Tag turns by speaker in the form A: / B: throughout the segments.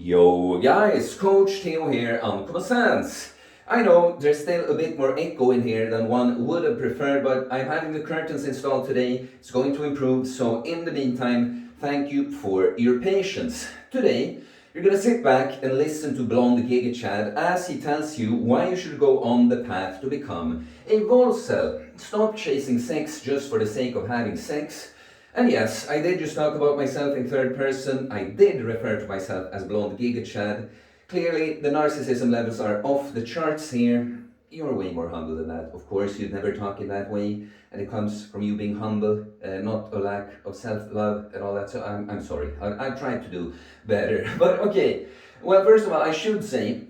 A: Yo guys, Coach Theo here, Uncommon Sense. I know there's still a bit more echo in here than one would have preferred, but I'm having the curtains installed today. It's going to improve, so in the meantime, thank you for your patience. Today, you're gonna sit back and listen to Blonde Giga Chad as he tells you why you should go on the path to become a Volcel. Stop chasing sex just for the sake of having sex. And yes, I did just talk about myself in third person. I did refer to myself as Blonde Giga Chad. Clearly, the narcissism levels are off the charts here. You're way more humble than that. Of course, you'd never talk in that way. And it comes from you being humble, not a lack of self-love and all that. So I'm sorry. I tried to do better. But okay. Well, first of all, I should say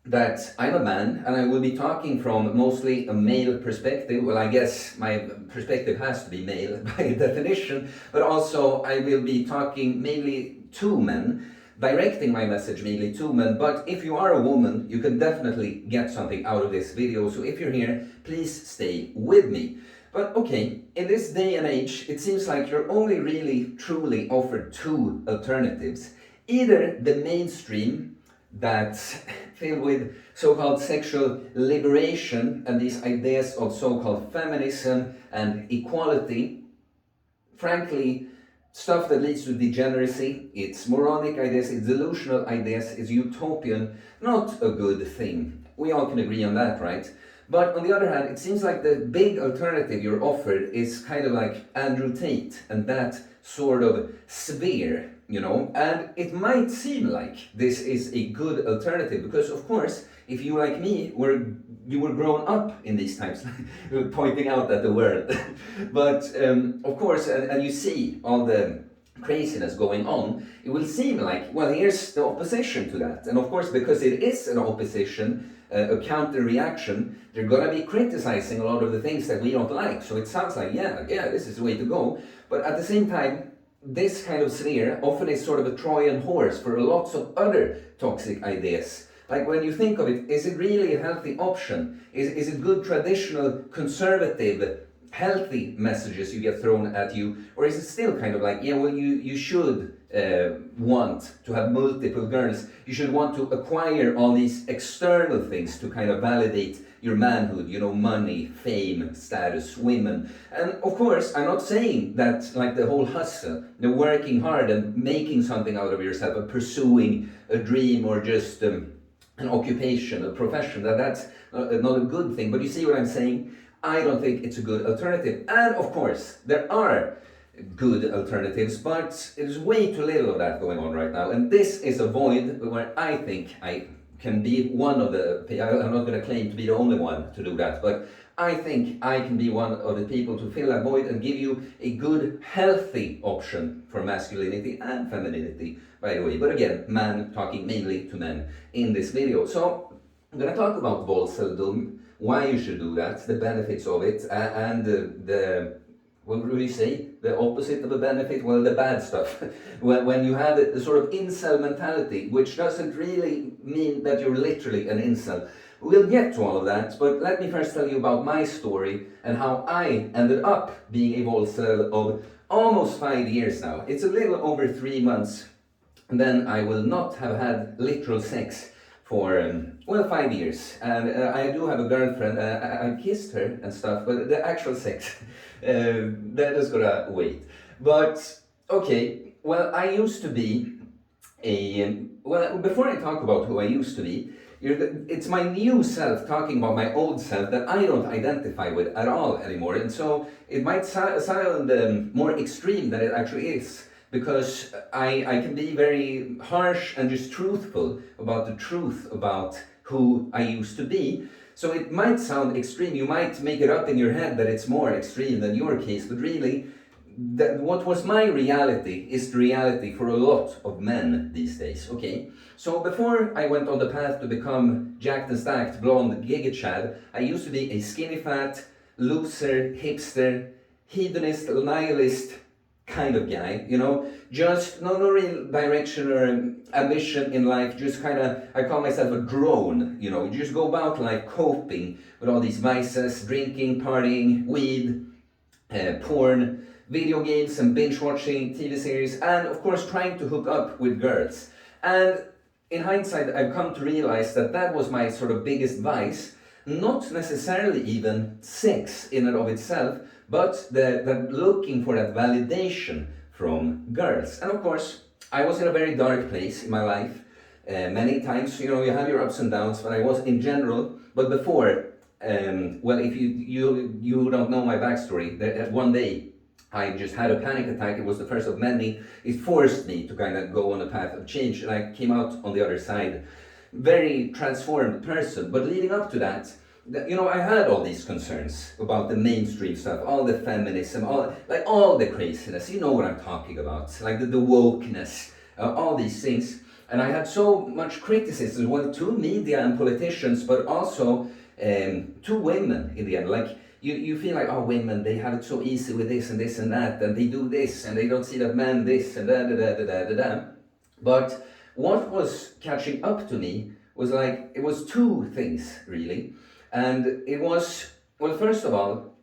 A: that I'm a man and I will be talking from mostly a male perspective. Well, I guess my perspective has to be male by definition, but also I will be talking mainly to men, directing my message mainly to men. But if you are a woman, you can definitely get something out of this video. So if you're here, please stay with me. But okay, in this day and age, it seems like you're only really truly offered two alternatives. Either the mainstream, that's filled with so-called sexual liberation and these ideas of so-called feminism and equality. Frankly, stuff that leads to degeneracy. It's moronic ideas, it's delusional ideas, it's utopian, not a good thing. We all can agree on that, right? But on the other hand, it seems like the big alternative you're offered is kind of like Andrew Tate and that sort of sphere, you know, and it might seem like this is a good alternative because, of course, if you like me, you were grown up in these times, pointing out at the world. But of course, and you see all the craziness going on, it will seem like, well, here's the opposition to that. And of course, because it is an opposition, a counter reaction, they're gonna be criticizing a lot of the things that we don't like. So it sounds like, yeah, this is the way to go. But at the same time, this kind of sphere often is sort of a Trojan horse for lots of other toxic ideas. Like when you think of it, is it really a healthy option? Is it good traditional conservative healthy messages you get thrown at you, or is it still kind of like, yeah, well, you should want to have multiple girls, you should want to acquire all these external things to kind of validate your manhood, you know, money, fame, status, women. And of course, I'm not saying that like the whole hustle, the working hard and making something out of yourself, and pursuing a dream or just an occupation, a profession, that's not a good thing. But you see what I'm saying? I don't think it's a good alternative. And of course, there are good alternatives, but there's way too little of that going on right now. And this is a void where I think I can be one of the, I'm not going to claim to be the only one to do that, but I think I can be one of the people to fill that void and give you a good, healthy option for masculinity and femininity, by the way. But again, man talking mainly to men in this video. So I'm going to talk about Volceldom, why you should do that, the benefits of it, and what would you say? The opposite of a benefit? Well, the bad stuff. when you have the sort of incel mentality, which doesn't really mean that you're literally an incel. We'll get to all of that, but let me first tell you about my story and how I ended up being a Volcel of almost 5 years now. It's a little over 3 months, and then I will not have had literal sex for, well, 5 years. And I do have a girlfriend, I kissed her and stuff, but the actual sex, that is gonna wait. But, okay, well, I used to be well, before I talk about who I used to be, it's my new self talking about my old self that I don't identify with at all anymore. And so it might sound more extreme than it actually is, because I can be very harsh and just truthful about the truth about who I used to be. So it might sound extreme, you might make it up in your head that it's more extreme than your case, but really, what was my reality is the reality for a lot of men these days, okay? So before I went on the path to become jacked and stacked, blonde, giga chad, I used to be a skinny fat, loser, hipster, hedonist, nihilist kind of guy, you know, just no real direction or ambition in life, just kind of, I call myself a drone, you know, just go about like coping with all these vices, drinking, partying, weed, porn, video games and binge watching TV series, and of course trying to hook up with girls. And in hindsight, I've come to realize that that was my sort of biggest vice, not necessarily even sex in and of itself, but the looking for that validation from girls. And of course, I was in a very dark place in my life. Many times, you know, you have your ups and downs, but I was in general, but before, well, if you don't know my backstory, that one day I just had a panic attack. It was the first of many. It forced me to kind of go on a path of change, and I came out on the other side very transformed person. But leading up to that, you know, I had all these concerns about the mainstream stuff, all the feminism, all the craziness. You know what I'm talking about, like the wokeness, all these things. And I had so much criticism, well, to media and politicians, but also to women in the end. Like, you feel like, oh, women, they have it so easy with this and that, and they do this, and they don't see that men this, and da. But what was catching up to me was like, it was two things, really. And it was, well, first of all,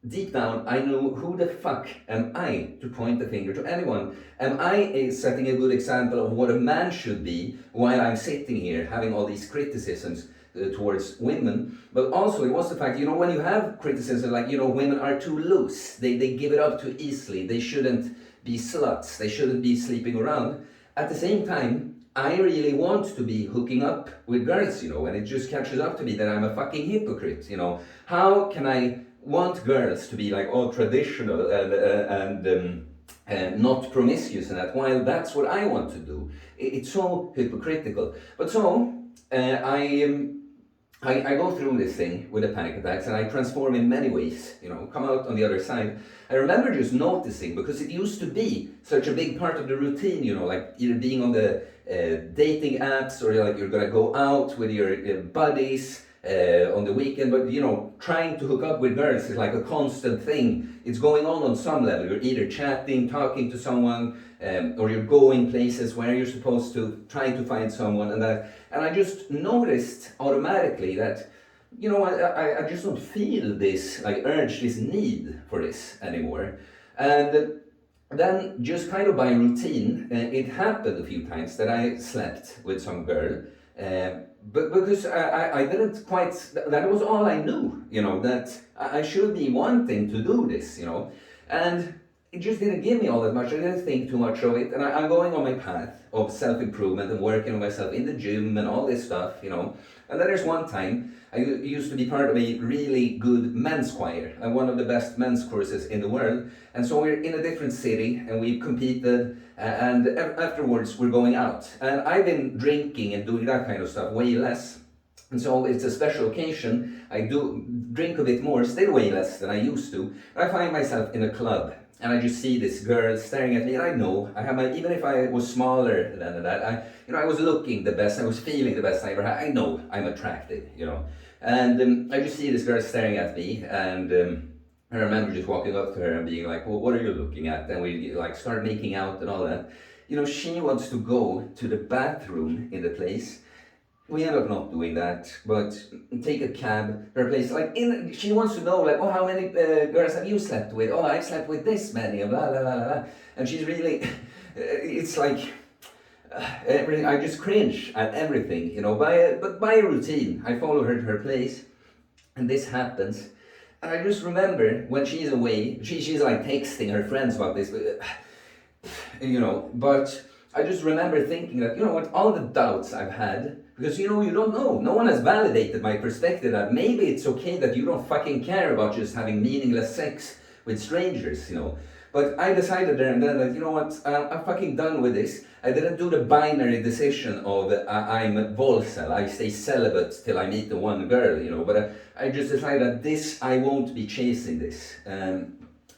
A: deep down, I knew, who the fuck am I to point the finger to anyone? Am I setting a good example of what a man should be while I'm sitting here having all these criticisms towards women? But also, it was the fact, you know, when you have criticism like, you know, women are too loose, they give it up too easily, they shouldn't be sluts, they shouldn't be sleeping around. At the same time, I really want to be hooking up with girls, you know, and it just catches up to me that I'm a fucking hypocrite, you know. How can I want girls to be like all traditional and not promiscuous and that, while that's what I want to do? It's so hypocritical. But so I go through this thing with the panic attacks, and I transform in many ways, you know, come out on the other side. I remember just noticing, because it used to be such a big part of the routine, you know, like either being on the dating apps, or like you're gonna go out with your buddies on the weekend, but you know, trying to hook up with girls is like a constant thing. It's going on some level. You're either chatting, talking to someone, or you're going places where you're supposed to, trying to find someone, and that. And I just noticed automatically that, you know, I just don't feel this like urge, this need for this anymore. And then just kind of by routine, it happened a few times that I slept with some girl. But because I didn't quite, that was all I knew, you know, that I should be wanting to do this, you know. And it just didn't give me all that much. I didn't think too much of it. And I'm going on my path of self-improvement and working on myself in the gym and all this stuff, you know. And then there's one time, I used to be part of a really good men's choir, and one of the best men's choruses in the world. And so we're in a different city, and we competed, and afterwards we're going out. And I've been drinking and doing that kind of stuff way less. And so it's a special occasion. I do drink a bit more, still way less than I used to. I find myself in a club, and I just see this girl staring at me, and I know, I have my, even if I was smaller than that, I was looking the best, I was feeling the best I ever had. I know I'm attractive, you know. And I just see this girl staring at me, and I remember just walking up to her and being like, well, what are you looking at? And we like start making out and all that. You know, she wants to go to the bathroom in the place. We end up not doing that, but take a cab to her place. Like, she wants to know, like, oh, how many girls have you slept with? Oh, I've slept with this many, and blah, blah, blah, blah. And she's really, it's like, everything. I just cringe at everything, you know, but by a routine. I follow her to her place, and this happens. And I just remember when she's away, she's like texting her friends about this, you know, but I just remember thinking that, you know what, all the doubts I've had, because, you know, you don't know. No one has validated my perspective that maybe it's okay that you don't fucking care about just having meaningless sex with strangers, you know. But I decided there and then that, you know what, I'm fucking done with this. I didn't do the binary decision of I'm volcel, I stay celibate till I meet the one girl, you know. But I just decided that this, I won't be chasing this.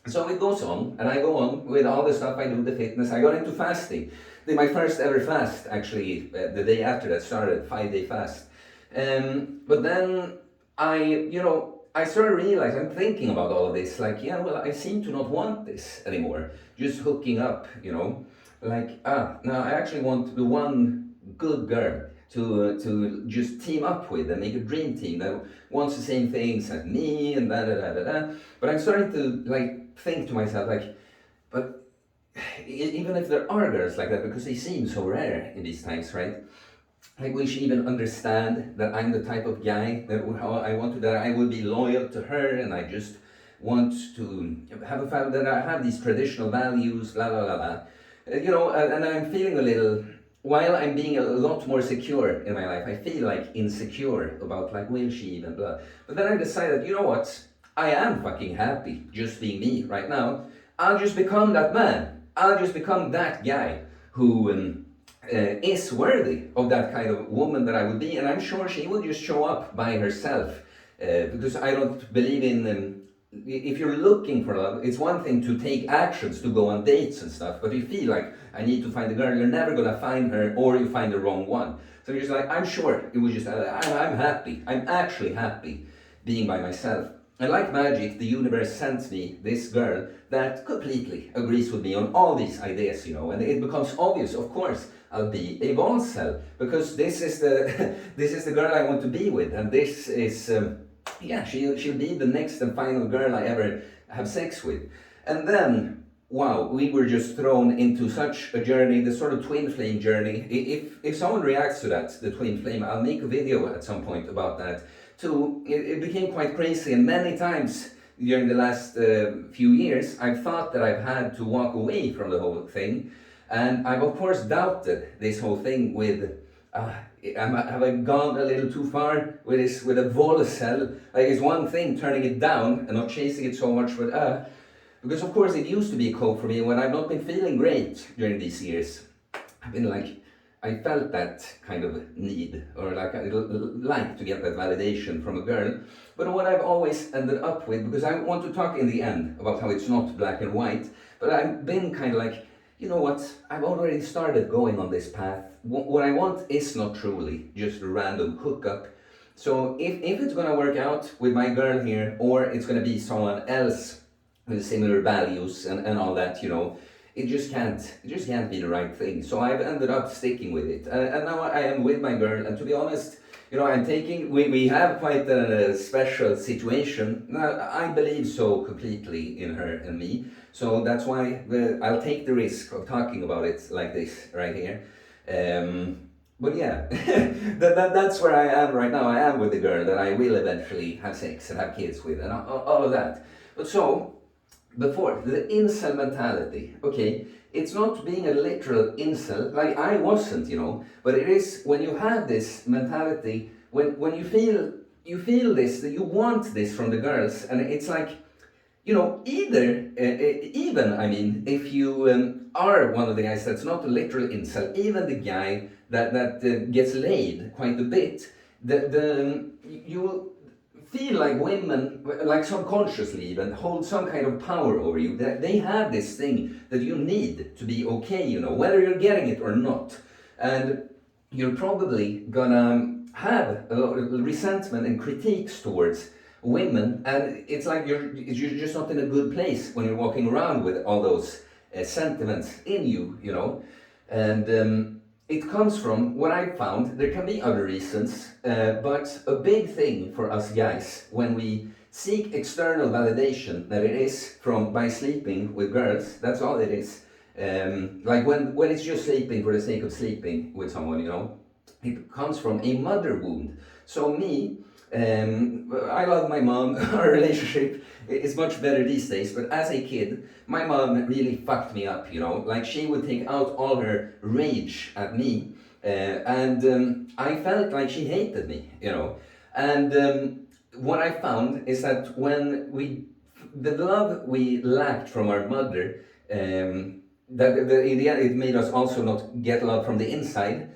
A: So it goes on, and I go on with all the stuff I do, the fitness. I got into fasting. Did my first ever fast, actually, the day after that started, 5-day fast. But then I started realizing, I'm thinking about all of this, like, yeah, well, I seem to not want this anymore. Just hooking up, you know. Like, now I actually want the one good girl to just team up with and make a dream team that wants the same things as me and da. But I'm starting to, like, think to myself, like, but even if there are girls like that, because they seem so rare in these times, right? like, will she even understand that I'm the type of guy that that I will be loyal to her, and I just want to have a family, that I have these traditional values, blah blah blah blah. And I'm feeling a little, while I'm being a lot more secure in my life, I feel like insecure about, like, will she even blah. But then I decided, you know what? I am fucking happy just being me right now. I'll just become that man. I'll just become that guy who is worthy of that kind of woman that I would be, and I'm sure she will just show up by herself. Because I don't believe in. If you're looking for love, it's one thing to take actions, to go on dates and stuff, but if you feel like, I need to find a girl, you're never gonna find her, or you find the wrong one. So you're just like, I'm sure it was just, I'm happy. I'm actually happy being by myself. And like magic, the universe sends me this girl that completely agrees with me on all these ideas, and it becomes obvious, of course, I'll be a Incel, because this is the this is the girl I want to be with, and this is she'll be the next and final girl I ever have sex with. And then, wow, we were just thrown into such a journey, the sort of twin flame journey. If someone reacts to that, the twin flame, I'll make a video at some point about that too. It became quite crazy, and many times during the last few years, I've thought that I've had to walk away from the whole thing, and I've of course doubted this whole thing with, have I gone a little too far with this, with a Volcel? Like, it's one thing turning it down and not chasing it so much, but because of course it used to be a cope for me when I've not been feeling great during these years. I've been like, I felt that kind of need, or like I like to get that validation from a girl. But what I've always ended up with, because I want to talk in the end about how it's not black and white, but I've been kind of like, you know what, I've already started going on this path. What I want is not truly just a random hookup. So if it's gonna work out with my girl here, or it's gonna be someone else with similar values and all that, it just can't be the right thing. So I've ended up sticking with it, and now I am with my girl. And to be honest, we have quite a special situation. Now, I believe so completely in her and me. So that's why I'll take the risk of talking about it like this right here. But yeah, that's where I am right now. I am with the girl that I will eventually have sex and have kids with, and all of that. But so, before, the incel mentality, okay, it's not being a literal incel, like I wasn't, but it is when you have this mentality, when you feel this, that you want this from the girls, and it's like, if you are one of the guys that's not a literal incel, even the guy that gets laid quite a bit, you will feel like women, like subconsciously even, hold some kind of power over you. That they have this thing that you need to be okay, whether you're getting it or not. And you're probably gonna have a lot of resentment and critiques towards women, and it's like you're just not in a good place when you're walking around with all those sentiments in you, and it comes from what I found. There can be other reasons, but a big thing for us guys when we seek external validation, that it is by sleeping with girls. That's all it is. Like when it's just sleeping for the sake of sleeping with someone, it comes from a mother wound. So me, I love my mom. Our relationship is much better these days, but as a kid, my mom really fucked me up, like she would take out all her rage at me, and I felt like she hated me, and what I found is that when the love we lacked from our mother, that in the end it made us also not get love from the inside,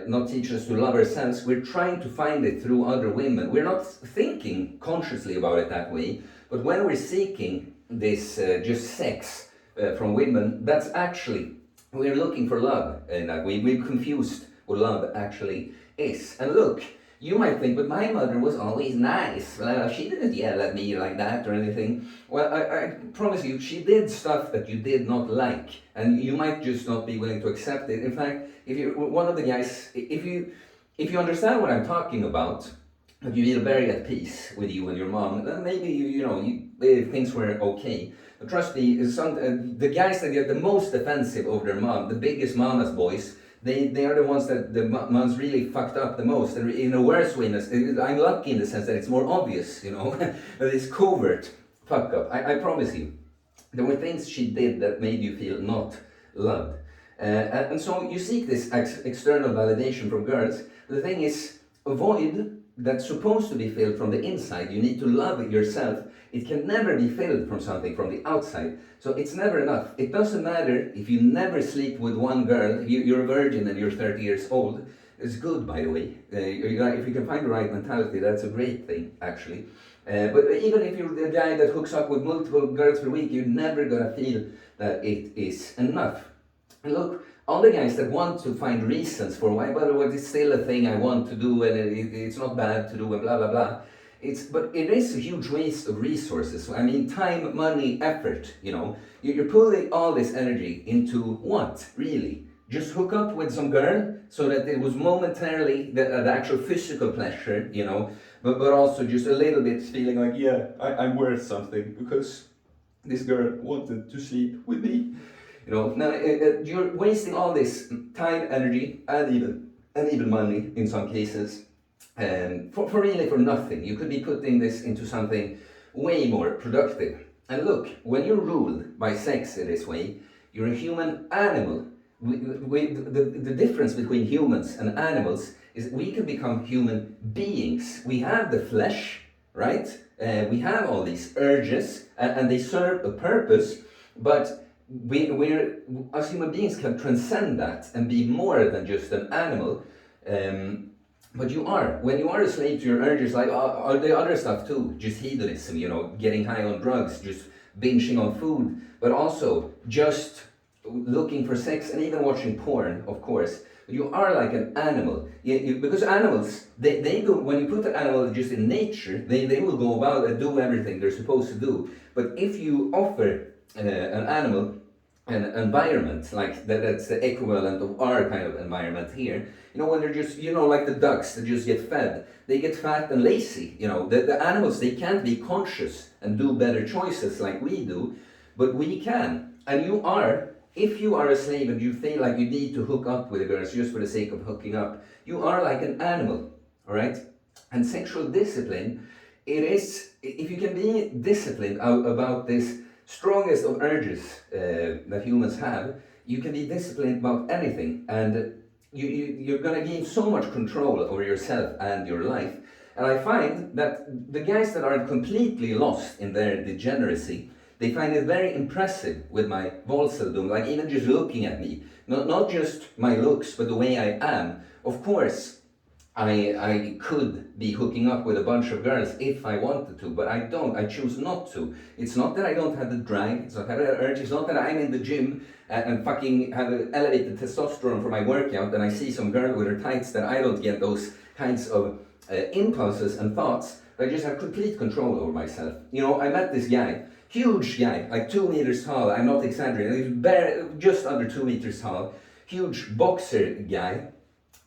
A: not teach us to love ourselves. We're trying to find it through other women. We're not thinking consciously about it that way, but when we're seeking this just sex from women, that's actually, we're looking for love in that way. We're confused what love actually is. And look, you might think, but my mother was always nice. She didn't yell at me like that or anything. Well, I promise you, she did stuff that you did not like, and you might just not be willing to accept it. In fact, if you're one of the guys, if you understand what I'm talking about, if you feel very at peace with you and your mom, then maybe things were okay. But trust me, the guys that get the most defensive over their mom, the biggest mama's boys, they are the ones that the ones really fucked up the most, and in a worse way. I'm lucky in the sense that it's more obvious, you know, that it's covert fuck up. I promise you, there were things she did that made you feel not loved. And so you seek this external validation from girls. The thing is, a void that's supposed to be filled from the inside. You need to love it yourself. It can never be filled from something from the outside. So it's never enough. It doesn't matter if you never sleep with one girl, if you're a virgin and you're 30 years old. It's good, by the way. If you can find the right mentality, that's a great thing, actually. But even if you're the guy that hooks up with multiple girls per week, you're never gonna feel that it is enough. And look, all the guys that want to find reasons for why, but it's still a thing I want to do, and it's not bad to do, and blah blah blah. But it is a huge waste of resources. I mean, time, money, effort. You know, you're pulling all this energy into what, really? Just hook up with some girl so that it was momentarily the actual physical pleasure, you know, but also just a little bit feeling like, yeah, I'm worth something because this girl wanted to sleep with me. You know, now you're wasting all this time, energy, and even money in some cases, for really for nothing. You could be putting this into something way more productive. And look, when you're ruled by sex in this way, you're a human animal. The difference between humans and animals is we can become human beings. We have the flesh, right? We have all these urges, and they serve a purpose, but we're as human beings can transcend that and be more than just an animal. But when you are a slave to your urges, like all the other stuff too, just hedonism, you know, getting high on drugs, just binging on food, but also just looking for sex and even watching porn, of course. You are like an animal. Because animals, they do, when you put an animal just in nature, they will go about and do everything they're supposed to do. But if you offer an animal an environment, like that's the equivalent of our kind of environment here, you know, when they're just, you know, like the ducks that just get fed, they get fat and lazy, you know, the animals, they can't be conscious and do better choices like we do, but we can. And if you are a slave and you feel like you need to hook up with the girls just for the sake of hooking up, you are like an animal, all right? And sexual discipline, it is, if you can be disciplined about this strongest of urges that humans have, you can be disciplined about anything, and you're going to gain so much control over yourself and your life. And I find that the guys that are completely lost in their degeneracy, they find it very impressive with my Volseldom, like even just looking at me. Not just my looks, but the way I am. Of course, I could be hooking up with a bunch of girls if I wanted to, but I don't. I choose not to. It's not that I don't have the drive, it's not that I have the urge, it's not that I'm in the gym and fucking have an elevated testosterone for my workout and I see some girl with her tights that I don't get those kinds of impulses and thoughts. I just have complete control over myself. You know, I met this guy, huge guy, like 2 meters tall, I'm not exaggerating, he's just under 2 meters tall, huge boxer guy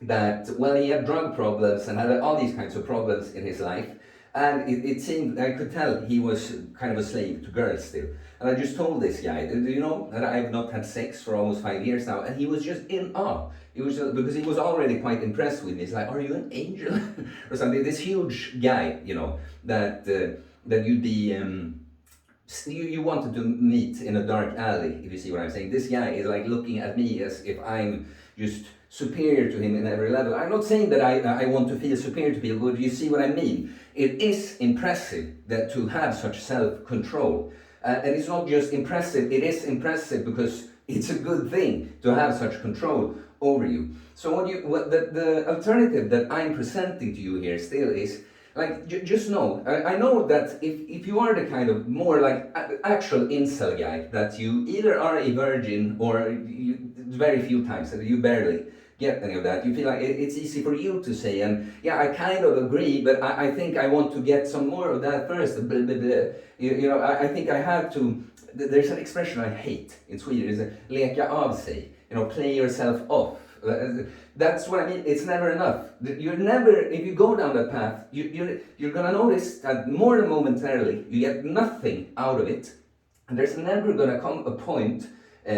A: that, well, he had drug problems and had all these kinds of problems in his life, and it seemed, I could tell he was kind of a slave to girls still. And I just told this guy, do you know that I've not had sex for almost 5 years now? And he was just in awe. He was just, because he was already quite impressed with me. He's like, are you an angel? Or something. This huge guy, you know, that you'd be, you wanted to meet in a dark alley, if you see what I'm saying. This guy is like looking at me as if I'm just superior to him in every level. I'm not saying that I want to feel superior to people, but you see what I mean. It is impressive that to have such self-control. And it's not just impressive, it is impressive because it's a good thing to have such control over you. So the alternative that I'm presenting to you here still is, like, just know, I know that if you are the kind of more like actual incel guy, that you either are a virgin or very few times, that you barely get any of that, you feel like it's easy for you to say, and yeah, I kind of agree, but I think I want to get some more of that first, blah, blah, blah. You know, I think I have to, there's an expression I hate in Sweden, is leka av sig, you know, play yourself off. That's what I mean. It's never enough. You're never, if you go down that path, you're gonna notice that more than momentarily you get nothing out of it, and there's never gonna come a point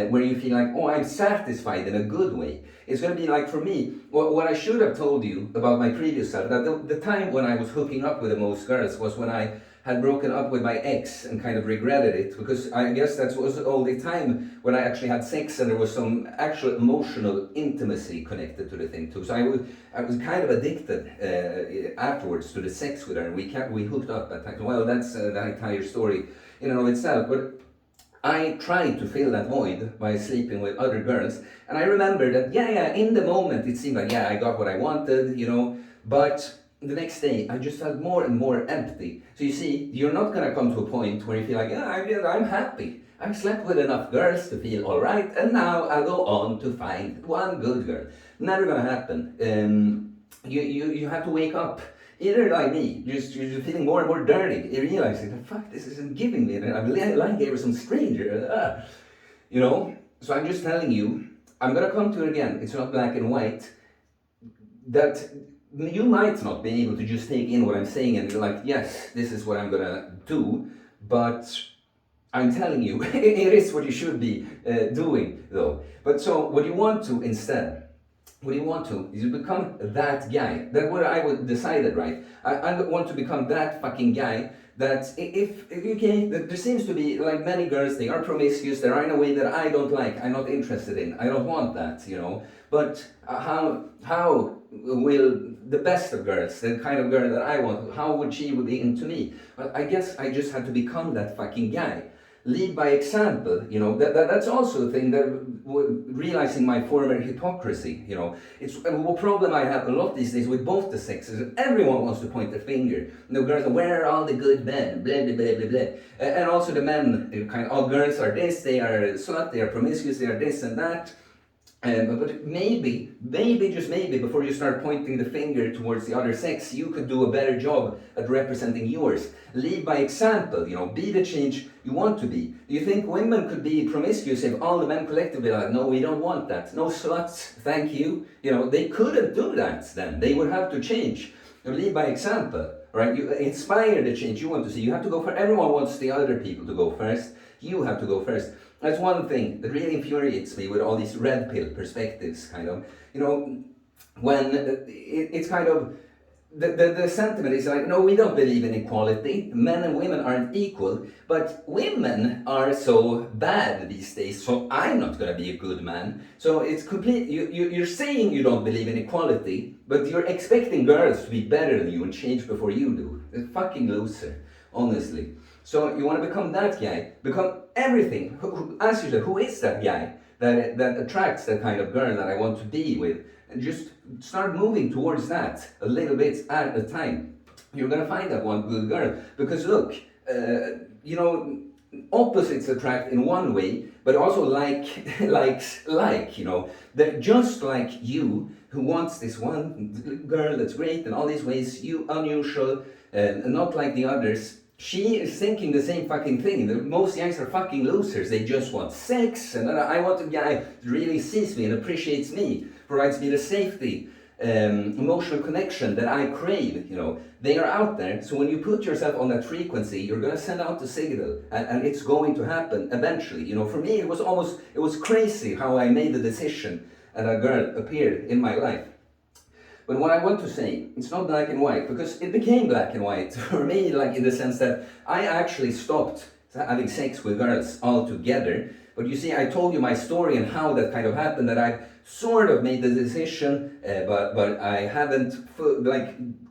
A: where you feel like, oh, I'm satisfied in a good way. It's going to be like, for me, what I should have told you about my previous self, that the time when I was hooking up with the most girls was when I had broken up with my ex and kind of regretted it, because I guess that was all the time when I actually had sex and there was some actual emotional intimacy connected to the thing too. So I was kind of addicted afterwards to the sex with her, and we hooked up at times. Well, that's the entire story in and of itself. But I tried to fill that void by sleeping with other girls, and I remember that, yeah, in the moment it seemed like, yeah, I got what I wanted, but the next day I just felt more and more empty. So you see, you're not gonna come to a point where you feel like, yeah, I'm happy. I've slept with enough girls to feel alright, and now I'll go on to find one good girl. Never gonna happen. You have to wake up. Either like me, you're feeling more and more dirty. You're realizing that, fuck, this isn't giving me. I'm like here with some stranger. So I'm just telling you, I'm gonna come to it again. It's not black and white. That you might not be able to just take in what I'm saying and be like, yes, this is what I'm gonna do. But I'm telling you, it is what you should be doing, though. But so what you want to instead, what you want to is you become that guy. That's what I would decided, right? I want to become that fucking guy that if there seems to be like many girls, they are promiscuous, they are in a way that I don't like, I'm not interested in, I don't want that, But how will the best of girls, the kind of girl that I want, how would she be into me? Well, I guess I just had to become that fucking guy. Lead by example, that's also the thing, that realizing my former hypocrisy, it's a problem I have a lot these days with both the sexes. Everyone wants to point their finger. Girls are, where are all the good men, blah blah blah blah blah, and also the men, all girls are this, they are slut, they are promiscuous, they are this and that. But maybe, just maybe, before you start pointing the finger towards the other sex, you could do a better job at representing yours. Lead by example, be the change you want to be. Do you think women could be promiscuous if all the men collectively are like, no, we don't want that, no sluts, thank you? They couldn't do that then. They would have to change. Lead by example, right? You inspire the change you want to see. You have to go for, everyone wants the other people to go first. You have to go first. That's one thing that really infuriates me with all these red pill perspectives, kind of. When it's kind of, the sentiment is like, no, we don't believe in equality. Men and women aren't equal, but women are so bad these days, so I'm not going to be a good man. So it's complete, you're saying you don't believe in equality, but you're expecting girls to be better than you and change before you do. A fucking loser, honestly. So you want to become that guy, become everything. Ask yourself, who is that guy that attracts that kind of girl that I want to be with? And just start moving towards that a little bit at a time. You're going to find that one good girl. Because look, opposites attract in one way, but also likes, they're just like you, who wants this one girl that's great in all these ways, you unusual, and not like the others. She is thinking the same fucking thing. Most guys are fucking losers. They just want sex, and I want a guy that really sees me and appreciates me, provides me the safety, emotional connection that I crave. They are out there. So when you put yourself on that frequency, you're gonna send out the signal, and it's going to happen eventually. For me, it was crazy how I made the decision, and a girl appeared in my life. But what I want to say, it's not black and white, because it became black and white for me, like in the sense that I actually stopped having sex with girls altogether. But you see, I told you my story and how that kind of happened, that I sort of made the decision, but I haven't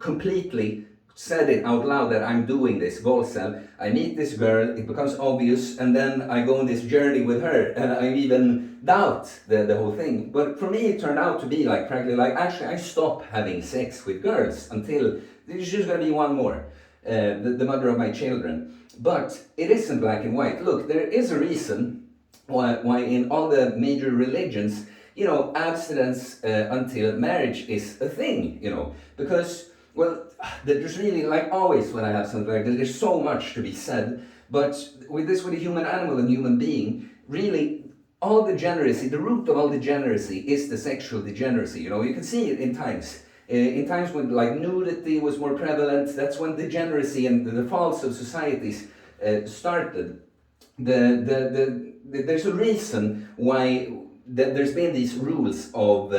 A: completely said it out loud that I'm doing this goal cell. I meet this girl, it becomes obvious, and then I go on this journey with her, and I even doubt the whole thing. But for me, it turned out to be practically actually I stopped having sex with girls until there's just gonna be one more, the mother of my children. But it isn't black and white. Look, there is a reason why in all the major religions, abstinence until marriage is a thing, because, well, there's really, always when I have something like this, there's so much to be said, but with a human animal and human being, really, all degeneracy, the root of all degeneracy is the sexual degeneracy. You can see it in times. In times when nudity was more prevalent, that's when degeneracy and the falls of societies started. The there's a reason why there's been these rules of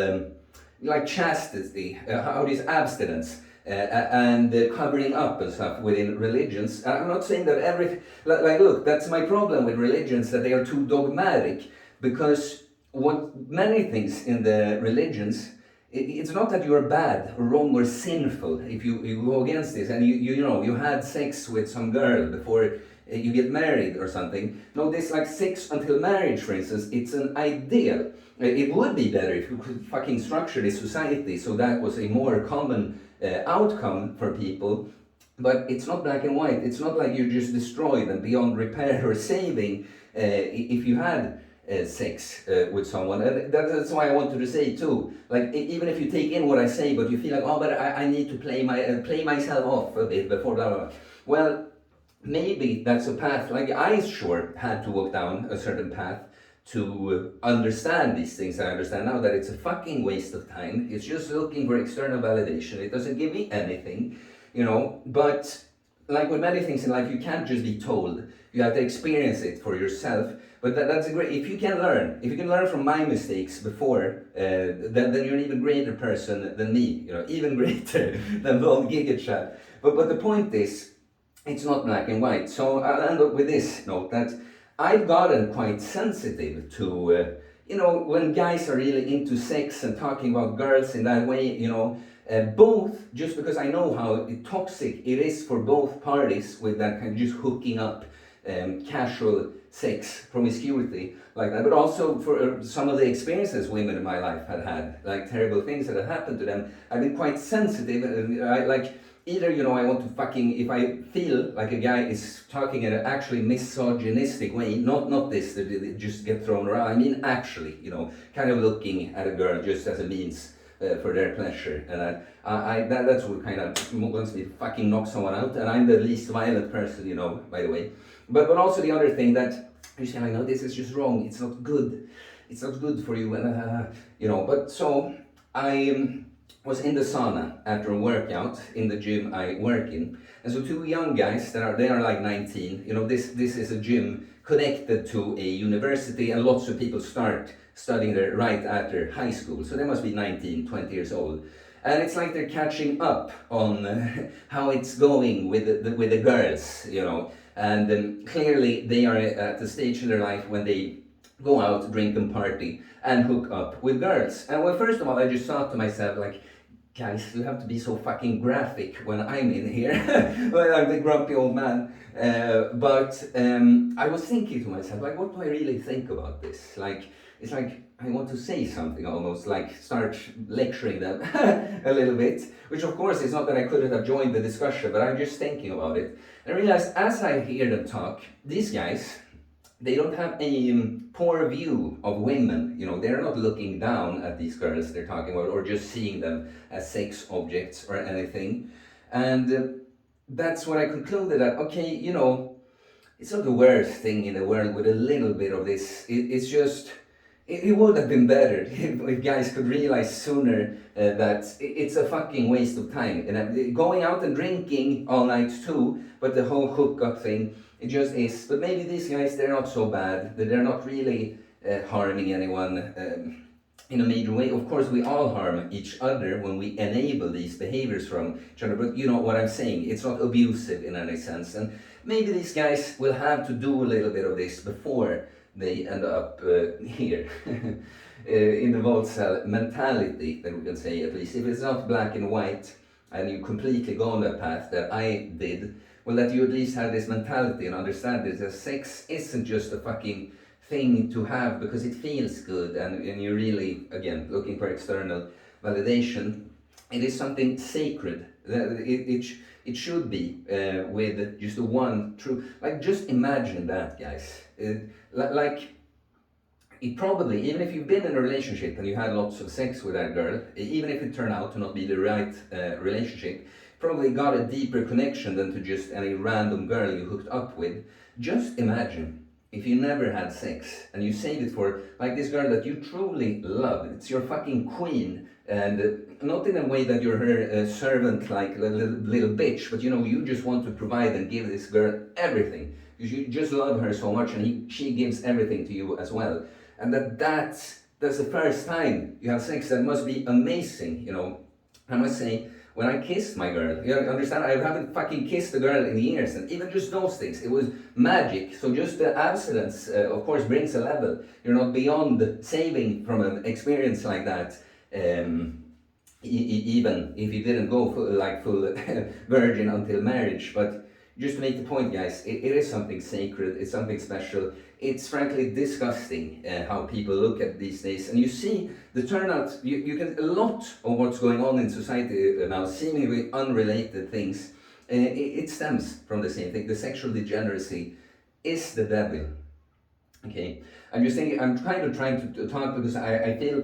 A: like chastity, how it is abstinence, and covering up and stuff within religions. I'm not saying that look, that's my problem with religions, that they are too dogmatic, because what many things in the religions, it's not that you are bad or wrong or sinful if you go against this and you had sex with some girl before you get married or something. No, this like sex until marriage, for instance, it's an ideal. It would be better if you could fucking structure this society so that was a more common outcome for people. But it's not black and white. It's not like you're just destroyed and beyond repair or saving if you had sex with someone. And that's why I wanted to say too. Like even if you take in what I say, but you feel like, oh, but I need to play myself off a bit before blah blah blah. Well, maybe that's a path. Like I sure had to walk down a certain path to understand these things. I understand now that it's a fucking waste of time. It's just looking for external validation. It doesn't give me anything, But like with many things in life, you can't just be told. You have to experience it for yourself. But that's a great. If you can learn from my mistakes before, then you're an even greater person than me. Even greater than Von Giga. But the point is, it's not black and white. So I'll end up with this note that I've gotten quite sensitive to, when guys are really into sex and talking about girls in that way, both just because I know how toxic it is for both parties with that kind of just hooking up, casual sex, promiscuity like that, but also for some of the experiences women in my life had, like terrible things that had happened to them. I've been quite sensitive, either, I want to fucking, if I feel like a guy is talking in an actually misogynistic way, not this, that just get thrown around, I mean actually, kind of looking at a girl just as a means for their pleasure, and that's what kind of wants me to fucking knock someone out, and I'm the least violent person, by the way. But also the other thing that you say, I know this is just wrong, it's not good for you, and but so I was in the sauna after a workout in the gym I work in, and so two young guys they are like 19. This is a gym connected to a university, and lots of people start studying there right after high school, so they must be 19, 20 years old, and it's like they're catching up on how it's going with the girls, and clearly they are at the stage in their life when they go out, drink and party, and hook up with girls. And well, first of all, I just thought to myself, like, guys, you have to be so fucking graphic when I'm in here. Well, I'm the grumpy old man. But I was thinking to myself, like, what do I really think about this? Like, it's like I want to say something almost, like start lecturing them a little bit, which of course is not that I couldn't have joined the discussion, but I'm just thinking about it. And I realized as I hear them talk, these guys, they don't have a poor view of women. They're not looking down at these girls they're talking about or just seeing them as sex objects or anything. And that's what I concluded that, okay, it's not the worst thing in the world with a little bit of this. It's just, it would have been better if guys could realize sooner that it's a fucking waste of time. And going out and drinking all night too, but the whole hookup thing, it just is. But maybe these guys, they're not so bad. They're not really harming anyone in a major way. Of course, we all harm each other when we enable these behaviors from each other. But you know what I'm saying. It's not abusive in any sense. And maybe these guys will have to do a little bit of this before they end up here. In the vault cell mentality, that we can say, at least. If it's not black and white, and you completely go on that path that I did, well, that you at least have this mentality and understand this, that sex isn't just a fucking thing to have because it feels good and you're really, again, looking for external validation. It is something sacred. It should be with just the one true, like just imagine that, guys. Like, it probably, even if you've been in a relationship and you had lots of sex with that girl, even if it turned out to not be the right relationship, probably got a deeper connection than to just any random girl you hooked up with. Just imagine if you never had sex and you saved it for like this girl that you truly love. It's your fucking queen, and not in a way that you're her servant like a little bitch, but you just want to provide and give this girl everything. because you just love her so much, and she gives everything to you as well. And that's the first time you have sex. That must be amazing, you know. I must say, when I kissed my girl, you understand, I haven't fucking kissed a girl in years, and even just those things, it was magic. So just the abstinence, of course, brings a level. You're not beyond saving from an experience like that. Even if you didn't go full virgin until marriage. But just to make the point, guys, it is something sacred, it's something special. It's frankly disgusting how people look at these days, and you see the turnout. You can, a lot of what's going on in society now, seemingly unrelated things, it stems from the same thing. The sexual degeneracy is the devil. Okay, I'm just thinking, I'm trying to talk because I feel,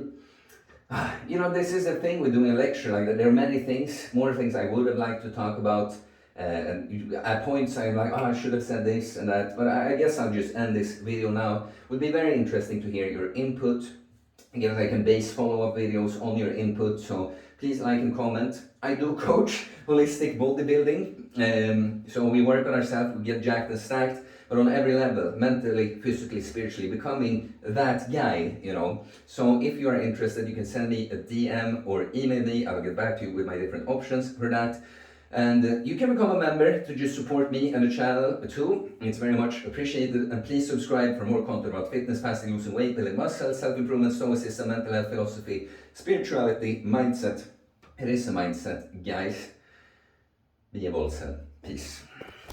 A: you know, this is a thing with doing a lecture like that. There are many things, more things I would have liked to talk about. And at points I'm like, oh, I should have said this and that. But I guess I'll just end this video now. It would be very interesting to hear your input. Again, I can base follow-up videos on your input. So please like and comment. I do coach holistic bodybuilding. So we work on ourselves, we get jacked and stacked. But on every level, mentally, physically, spiritually, becoming that guy, you know. So if you are interested, you can send me a DM or email me. I'll get back to you with my different options for that. And you can become a member to just support me and the channel too. It's very much appreciated. And please subscribe for more content about fitness, fasting, losing weight, building muscle, self-improvement, stoicism, mental health, philosophy, spirituality, mindset. It is a mindset, guys. Be a Bolsen. Peace.